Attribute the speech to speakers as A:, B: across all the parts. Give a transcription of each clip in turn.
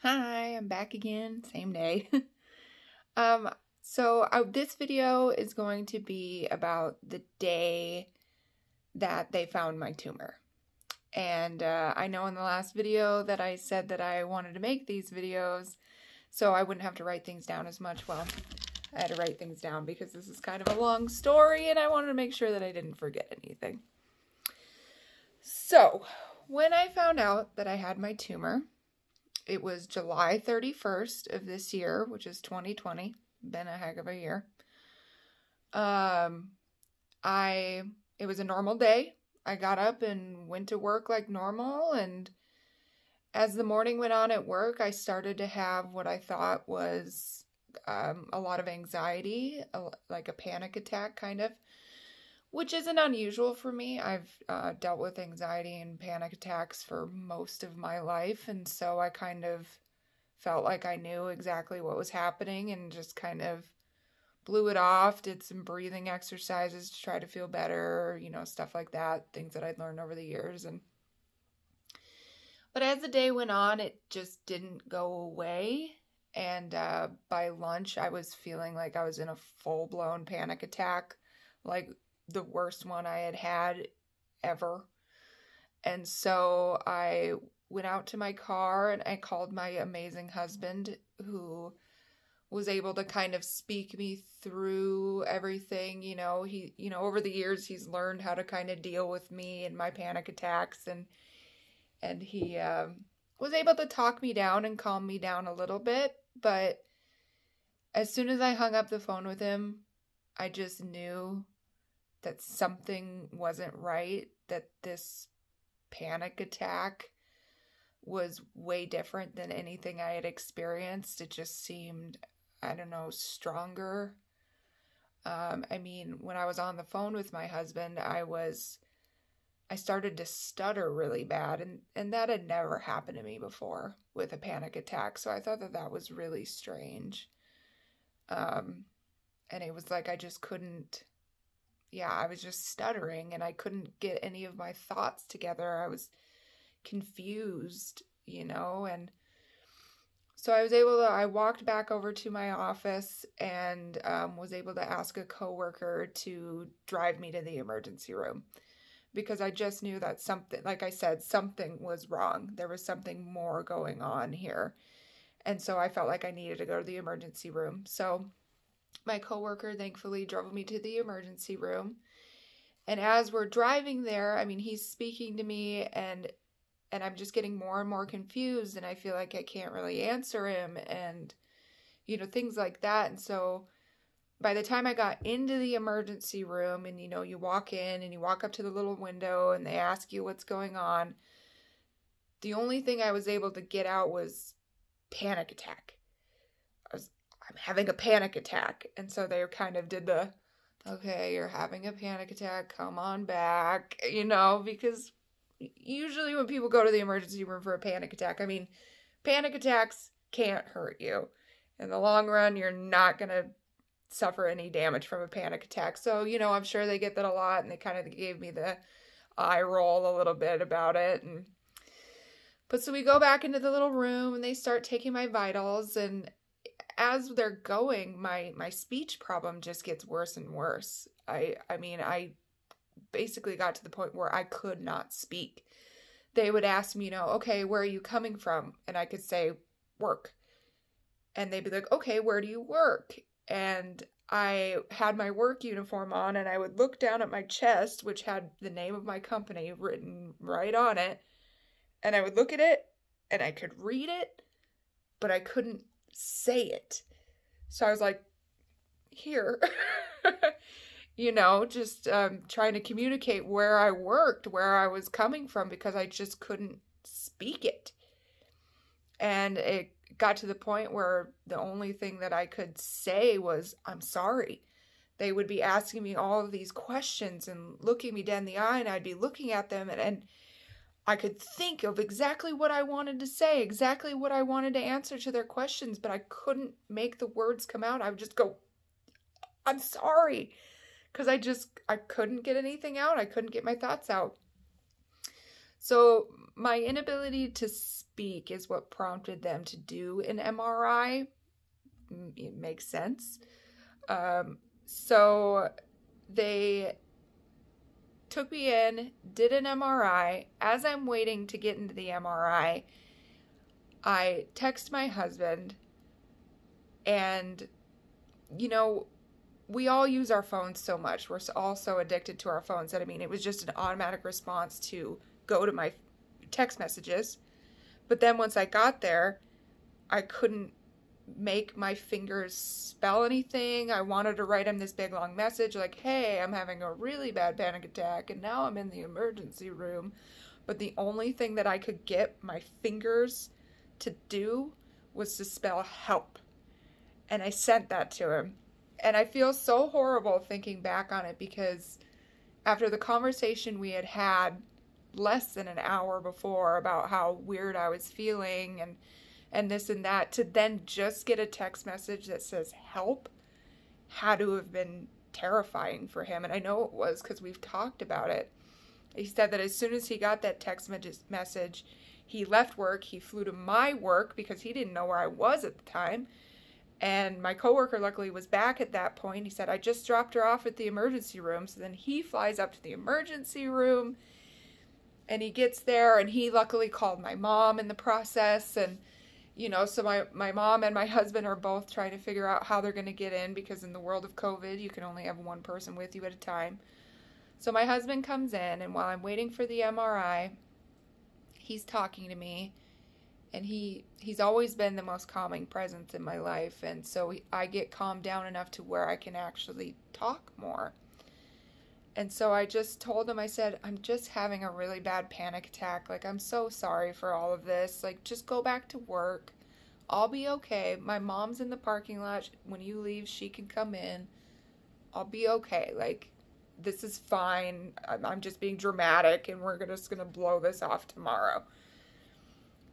A: Hi, I'm back again, same day. This video is going to be about the day that they found my tumor. And I know in the last video that I said that I wanted to make these videos so I wouldn't have to write things down as much. Well, I had to write things down because this is kind of a long story and I wanted to make sure that I didn't forget anything. So, when I found out that I had my tumor, it was July 31st of this year, which is 2020. Been a heck of a year. It was a normal day. I got up and went to work like normal, and as the morning went on at work, I started to have what I thought was a lot of anxiety, like a panic attack kind of, which isn't unusual for me. I've dealt with anxiety and panic attacks for most of my life, and so I kind of felt like I knew exactly what was happening and just kind of blew it off, did some breathing exercises to try to feel better, stuff like that, things that I'd learned over the years. But as the day went on, it just didn't go away, and by lunch, I was feeling like I was in a full-blown panic attack, like the worst one I had had ever. And so I went out to my car and I called my amazing husband, who was able to kind of speak me through everything. Over the years, he's learned how to kind of deal with me and my panic attacks, and he was able to talk me down and calm me down a little bit. But as soon as I hung up the phone with him, I just knew that something wasn't right, that this panic attack was way different than anything I had experienced. It just seemed, I don't know, stronger. When I was on the phone with my husband, I started to stutter really bad, and that had never happened to me before with a panic attack, so I thought that was really strange. And it was like I just couldn't, I was just stuttering and I couldn't get any of my thoughts together. I was confused, and so I walked back over to my office and was able to ask a coworker to drive me to the emergency room, because I just knew that something, like I said, something was wrong. There was something more going on here. And so I felt like I needed to go to the emergency room. So my coworker thankfully drove me to the emergency room. And as we're driving there, he's speaking to me and I'm just getting more and more confused, and I feel like I can't really answer him and, things like that. And so by the time I got into the emergency room and, you walk in and you walk up to the little window and they ask you what's going on, the only thing I was able to get out was panic attack. I'm having a panic attack. And so they kind of did the, okay, you're having a panic attack, come on back, because usually when people go to the emergency room for a panic attack, panic attacks can't hurt you. In the long run, you're not going to suffer any damage from a panic attack. So, I'm sure they get that a lot, and they kind of gave me the eye roll a little bit about it. But so we go back into the little room and they start taking my vitals, and as they're going, my speech problem just gets worse and worse. I basically got to the point where I could not speak. They would ask me, okay, where are you coming from? And I could say, work. And they'd be like, okay, where do you work? And I had my work uniform on, and I would look down at my chest, which had the name of my company written right on it. And I would look at it, and I could read it, but I couldn't say it. So I was like, here, just trying to communicate where I worked, where I was coming from, because I just couldn't speak it. And it got to the point where the only thing that I could say was, I'm sorry. They would be asking me all of these questions and looking me dead in the eye, and I'd be looking at them, and I could think of exactly what I wanted to say, exactly what I wanted to answer to their questions, but I couldn't make the words come out. I would just go, I'm sorry, because I couldn't get anything out. I couldn't get my thoughts out. So my inability to speak is what prompted them to do an MRI. It makes sense. So they took me in, did an MRI. As I'm waiting to get into the MRI, I text my husband, and, you know, we all use our phones so much. We're all so addicted to our phones that, I mean, it was just an automatic response to go to my text messages. But then once I got there, I couldn't make my fingers spell anything. I wanted to write him this big long message like, hey, I'm having a really bad panic attack and now I'm in the emergency room. But the only thing that I could get my fingers to do was to spell help. And I sent that to him. And I feel so horrible thinking back on it, because after the conversation we had had less than an hour before about how weird I was feeling and this and that, to then just get a text message that says help had to have been terrifying for him. And I know it was, because we've talked about it. He said that as soon as he got that text message, he left work, he flew to my work because he didn't know where I was at the time. And my coworker luckily was back at that point. He said, I just dropped her off at the emergency room. So then he flies up to the emergency room and he gets there, and he luckily called my mom in the process. And, you know, so my mom and my husband are both trying to figure out how they're going to get in, because in the world of COVID, you can only have one person with you at a time. So my husband comes in, and while I'm waiting for the MRI, he's talking to me. And he's always been the most calming presence in my life. And so I get calmed down enough to where I can actually talk more. And so I just told him, I said, I'm just having a really bad panic attack. Like, I'm so sorry for all of this. Like, just go back to work. I'll be okay. My mom's in the parking lot. When you leave, she can come in. I'll be okay. Like, this is fine. I'm just being dramatic, and we're just going to blow this off tomorrow.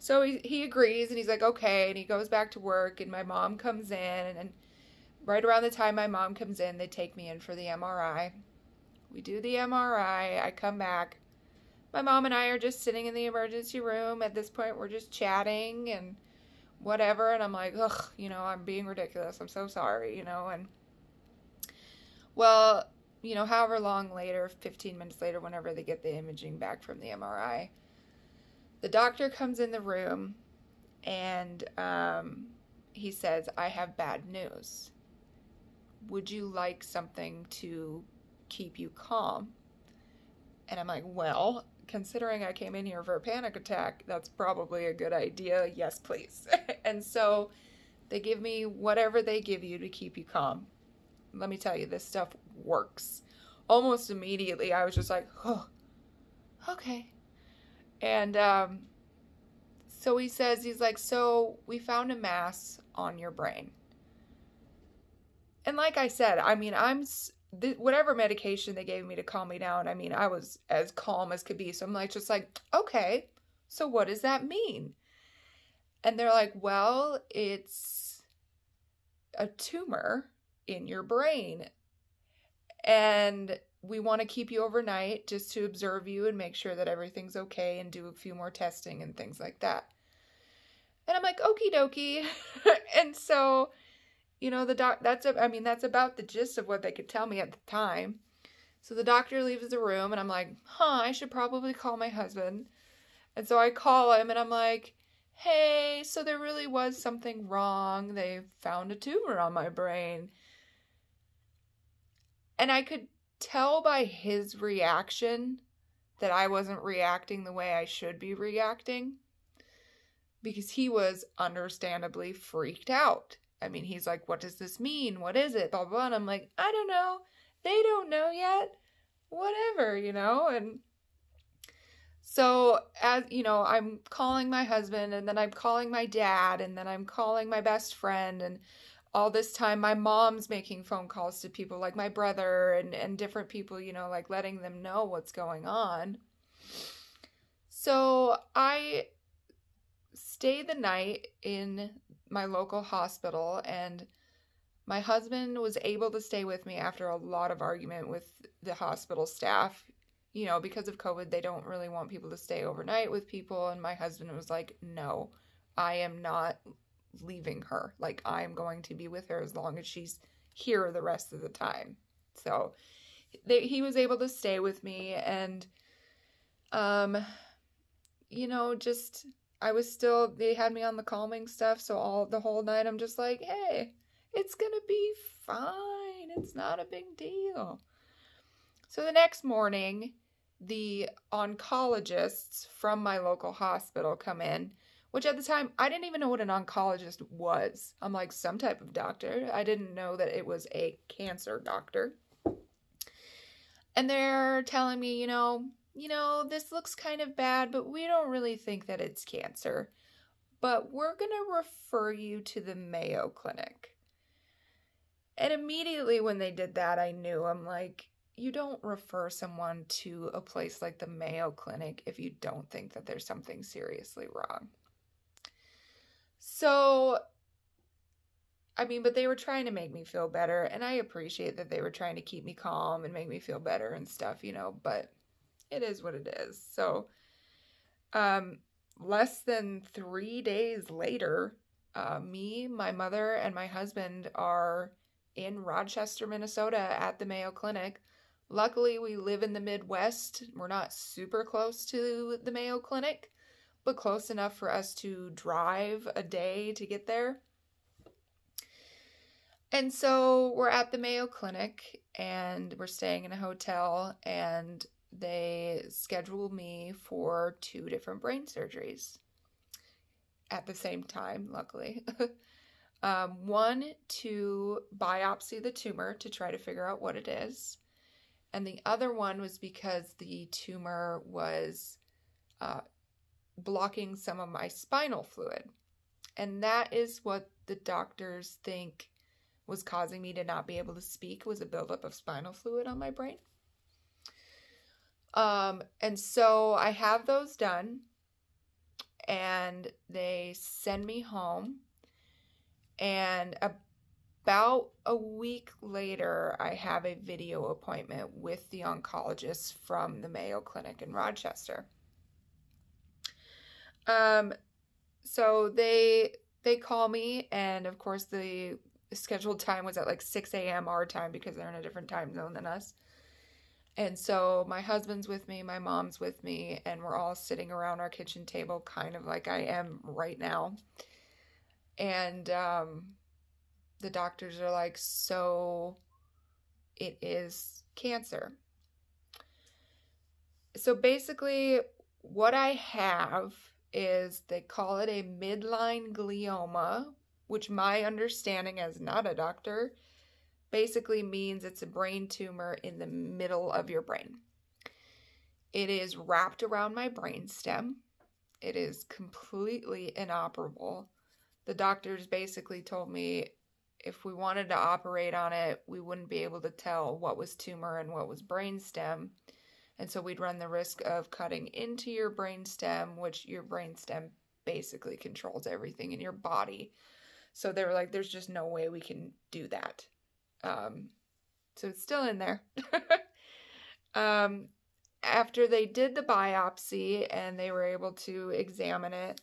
A: So he agrees, and he's like, okay, and he goes back to work, and my mom comes in, and right around the time my mom comes in, they take me in for the MRI. We do the MRI, I come back. My mom and I are just sitting in the emergency room. At this point, we're just chatting and whatever, and I'm like, ugh, you know, I'm being ridiculous. I'm so sorry, you know, and well, you know, however long later, 15 minutes later, whenever they get the imaging back from the MRI, the doctor comes in the room, and he says, I have bad news. Would you like something to keep you calm? And I'm like, well, considering I came in here for a panic attack, that's probably a good idea. Yes, please. And so they give me whatever they give you to keep you calm. Let me tell you, this stuff works. Almost immediately, I was just like, oh, okay. And so he says, he's like, so we found a mass on your brain. And like I said, I mean, whatever medication they gave me to calm me down, I mean, I was as calm as could be. So I'm like, just like, okay, so what does that mean? And they're like, well, it's a tumor in your brain. And we want to keep you overnight just to observe you and make sure that everything's okay and do a few more testing and things like that. And I'm like, okie dokie. And so, you know, that's about the gist of what they could tell me at the time. So the doctor leaves the room, and I'm like, I should probably call my husband. And so I call him, and I'm like, hey, so there really was something wrong. They found a tumor on my brain. And I could tell by his reaction that I wasn't reacting the way I should be reacting, because he was understandably freaked out. I mean, he's like, what does this mean? What is it? Blah, blah, blah. And I'm like, I don't know. They don't know yet. Whatever, you know? And so, as you know, I'm calling my husband, and then I'm calling my dad, and then I'm calling my best friend, and all this time my mom's making phone calls to people like my brother and different people, you know, like letting them know what's going on. So I stayed the night in my local hospital, and my husband was able to stay with me after a lot of argument with the hospital staff. because of COVID, they don't really want people to stay overnight with people. And my husband was like, no, I am not leaving her. Like, I am going to be with her as long as she's here the rest of the time. So he was able to stay with me, and, just, they had me on the calming stuff. So the whole night I'm just like, hey, it's going to be fine. It's not a big deal. So the next morning, the oncologists from my local hospital come in, which at the time, I didn't even know what an oncologist was. I'm like, some type of doctor. I didn't know that it was a cancer doctor. And they're telling me, this looks kind of bad, but we don't really think that it's cancer. But we're going to refer you to the Mayo Clinic. And immediately when they did that, I knew. I'm like, you don't refer someone to a place like the Mayo Clinic if you don't think that there's something seriously wrong. So, but they were trying to make me feel better, and I appreciate that they were trying to keep me calm and make me feel better and stuff, but it is what it is. So, less than 3 days later, me, my mother, and my husband are in Rochester, Minnesota at the Mayo Clinic. Luckily, we live in the Midwest. We're not super close to the Mayo Clinic, but close enough for us to drive a day to get there. And so we're at the Mayo Clinic, and we're staying in a hotel, and they scheduled me for 2 different brain surgeries at the same time, luckily. One to biopsy the tumor to try to figure out what it is. And the other one was because the tumor was blocking some of my spinal fluid. And that is what the doctors think was causing me to not be able to speak, was a buildup of spinal fluid on my brain. And so I have those done, and they send me home, and about a week later, I have a video appointment with the oncologist from the Mayo Clinic in Rochester. So they call me, and of course the scheduled time was at like 6 a.m. our time because they're in a different time zone than us. And so my husband's with me, my mom's with me, and we're all sitting around our kitchen table, kind of like I am right now. And the doctors are like, so it is cancer. So basically what I have is, they call it a midline glioma, which my understanding as not a doctor basically means it's a brain tumor in the middle of your brain. It is wrapped around my brainstem. It is completely inoperable. The doctors basically told me if we wanted to operate on it, we wouldn't be able to tell what was tumor and what was brainstem. And so we'd run the risk of cutting into your brainstem, which your brainstem basically controls everything in your body. So they were like, there's just no way we can do that. So it's still in there. After they did the biopsy and they were able to examine it,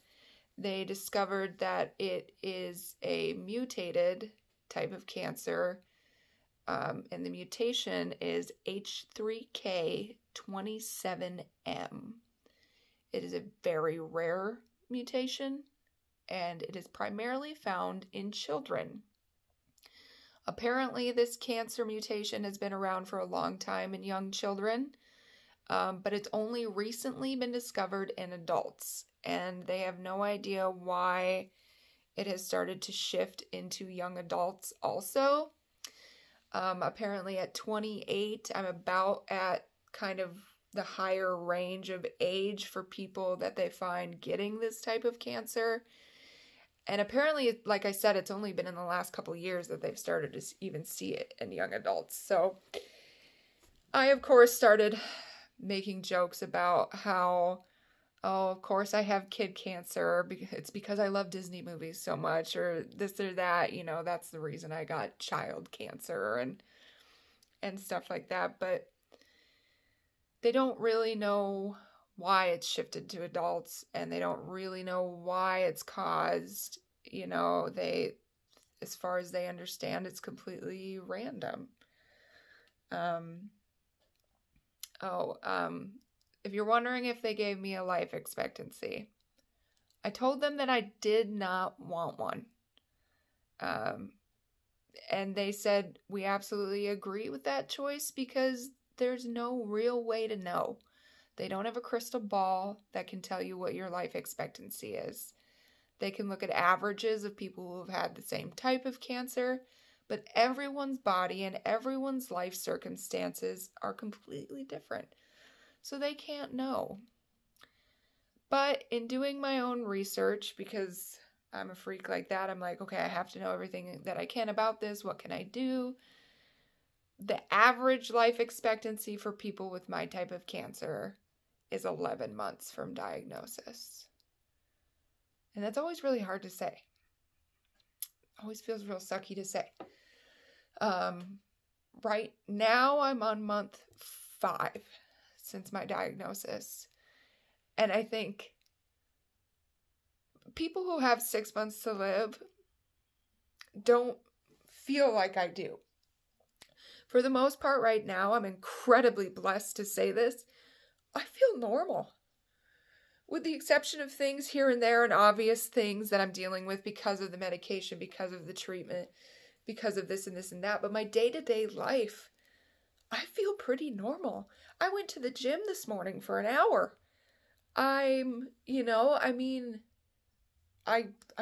A: they discovered that it is a mutated type of cancer, and the mutation is H3K27M. It is a very rare mutation, and it is primarily found in children. Apparently, this cancer mutation has been around for a long time in young children, but it's only recently been discovered in adults, and they have no idea why it has started to shift into young adults also. Apparently at 28, I'm about at kind of the higher range of age for people that they find getting this type of cancer. And apparently, like I said, it's only been in the last couple of years that they've started to even see it in young adults. So I, of course, started making jokes about how, oh, of course I have kid cancer. It's because I love Disney movies so much, or this or that. That's the reason I got child cancer and stuff like that. But they don't really know why it's shifted to adults, and they don't really know why it's caused. You know, as far as they understand, it's completely random. If you're wondering if they gave me a life expectancy, I told them that I did not want one. And they said, we absolutely agree with that choice because there's no real way to know. They don't have a crystal ball that can tell you what your life expectancy is. They can look at averages of people who have had the same type of cancer, but everyone's body and everyone's life circumstances are completely different. So they can't know. But in doing my own research, because I'm a freak like that, I'm like, okay, I have to know everything that I can about this. What can I do? The average life expectancy for people with my type of cancer is 11 months from diagnosis. And that's always really hard to say. Always feels real sucky to say. Right now, I'm on month 5 since my diagnosis. And I think people who have 6 months to live don't feel like I do. For the most part right now, I'm incredibly blessed to say this. I feel normal. With the exception of things here and there and obvious things that I'm dealing with because of the medication, because of the treatment, because of this and this and that. But my day-to-day life, I feel pretty normal. I went to the gym this morning for an hour. I'm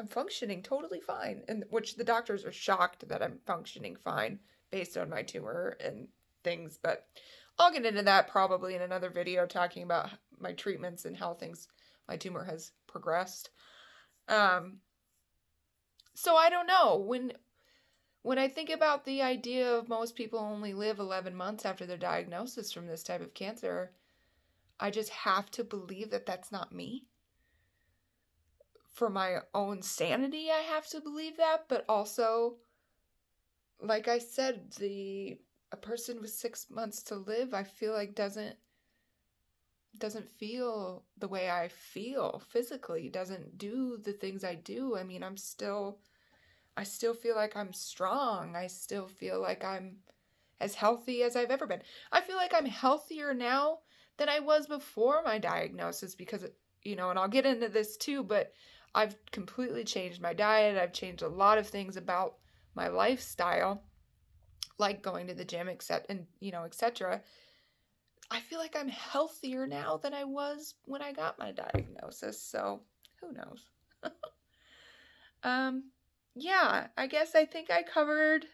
A: functioning totally fine, and which the doctors are shocked that I'm functioning fine based on my tumor and things, but I'll get into that probably in another video talking about my treatments and how my tumor has progressed. So I don't know, when I think about the idea of most people only live 11 months after their diagnosis from this type of cancer, I just have to believe that that's not me. For my own sanity, I have to believe that, but also, like I said, a person with 6 months to live, I feel like doesn't feel the way I feel physically, doesn't do the things I do. I mean, I still feel like I'm strong. I still feel like I'm as healthy as I've ever been. I feel like I'm healthier now than I was before my diagnosis because, and I'll get into this too, but I've completely changed my diet. I've changed a lot of things about my lifestyle, like going to the gym, etc. I feel like I'm healthier now than I was when I got my diagnosis. So who knows? Yeah, I guess I think I covered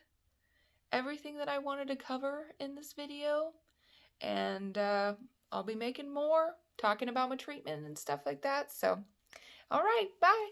A: everything that I wanted to cover in this video. And I'll be making more, talking about my treatment and stuff like that. So, all right, bye.